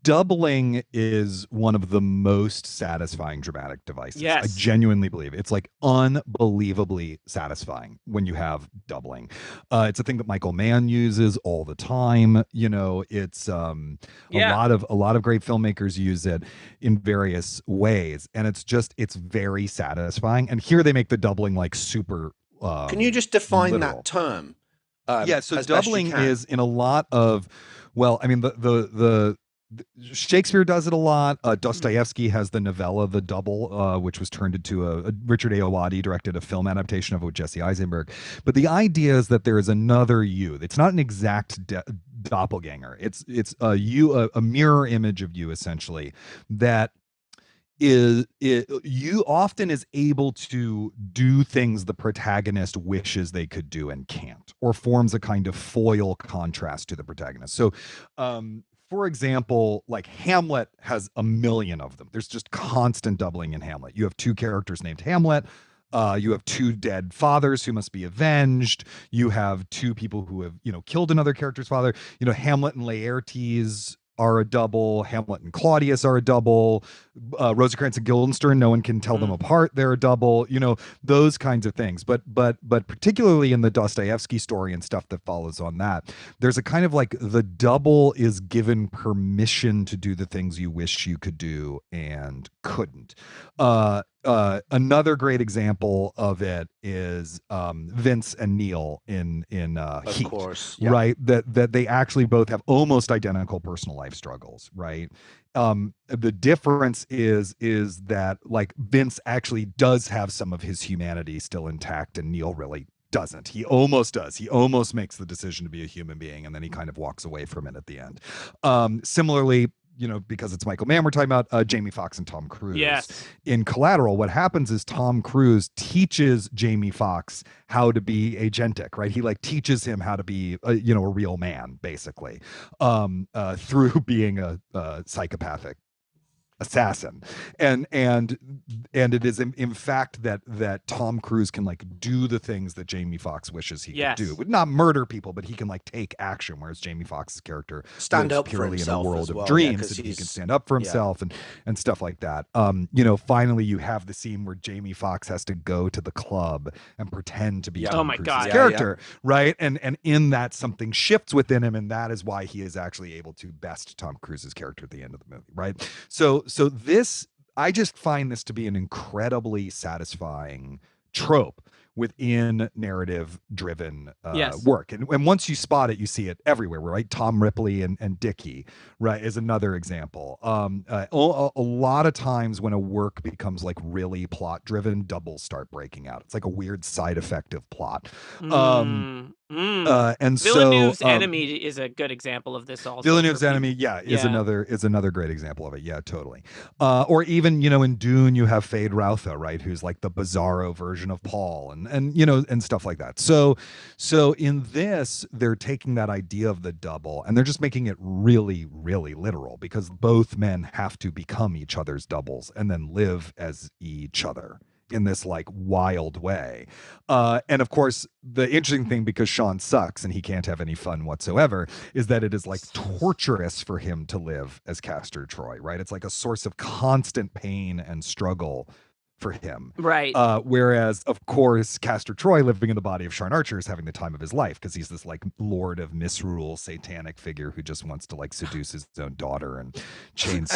Doubling is one of the most satisfying dramatic devices. I Yes. genuinely believe it's like unbelievably satisfying when you have doubling. It's a thing that Michael Mann uses all the time. It's Yeah. a lot of great filmmakers use it in various ways, and it's very satisfying. And here they make the doubling like super Can you just define that literal. term Yeah, so as best you doubling can? is in a lot of, well, I mean, the Shakespeare does it a lot. Dostoevsky has the novella The Double, which was turned into a Richard A. Owadi directed a film adaptation of it with Jesse Eisenberg. But the idea is that there is another you. It's not an exact doppelganger. It's a you, a mirror image of you, essentially, that you often is able to do things the protagonist wishes they could do and can't, or forms a kind of foil contrast to the protagonist. So for example, like Hamlet has a million of them. There's just constant doubling in Hamlet. You have two characters named Hamlet. You have two dead fathers who must be avenged. You have two people who have, killed another character's father. Hamlet and Laertes are a double. Hamlet and Claudius are a double. Rosencrantz and Guildenstern, no one can tell them apart. They're a double. Those kinds of things. But particularly in the Dostoevsky story and stuff that follows on that, there's a kind of like the double is given permission to do the things you wish you could do and couldn't. Another great example of it is Vince and Neil in Heat, Of course, yeah. right? That they actually both have almost identical personal life struggles, right? The difference is that like Vince actually does have some of his humanity still intact, and Neil really doesn't. He almost does. He almost makes the decision to be a human being, and then he kind of walks away from it at the end. Similarly, because it's Michael Mann we're talking about, Jamie Foxx and Tom Cruise. Yes. In Collateral, what happens is Tom Cruise teaches Jamie Foxx how to be agentic, right? He like teaches him how to be a real man, basically, through being a psychopathic assassin. And it is in fact that Tom Cruise can like do the things that Jamie Foxx wishes he Yes. could do. Would not murder people, but he can like take action, whereas Jamie Foxx's character Stand lives up for purely in a himself world as of well, dreams, 'cause and he can he's- stand up for yeah. himself and stuff like that. Finally you have the scene where Jamie Foxx has to go to the club and pretend to be Yeah. Tom Oh my Cruise's God. Yeah, character, right? And in that something shifts within him, and that is why he is actually able to best Tom Cruise's character at the end of the movie, right? So this, I just find this to be an incredibly satisfying trope within narrative driven Yes. work. And once you spot it, you see it everywhere, right? Tom Ripley and Dickie, right, is another example. A lot of times when a work becomes like really plot driven, doubles start breaking out. It's like a weird side effect of plot. And Villeneuve's so Enemy is a good example of this also. Villeneuve's for people. Enemy, is Yeah. another great example of it. Yeah, totally. Or even in Dune, you have Fade Routha, right, who's like the bizarro version of Paul, and and stuff like that. So in this, they're taking that idea of the double and they're just making it really, really literal, because both men have to become each other's doubles and then live as each other in this like wild way. And of course, the interesting thing, because Sean sucks and he can't have any fun whatsoever, is that it is like torturous for him to live as Castor Troy, right? It's like a source of constant pain and struggle for him. Right. Whereas, of course, Castor Troy living in the body of Sean Archer is having the time of his life, because he's this like lord of misrule, satanic figure who just wants to like seduce his own daughter and chain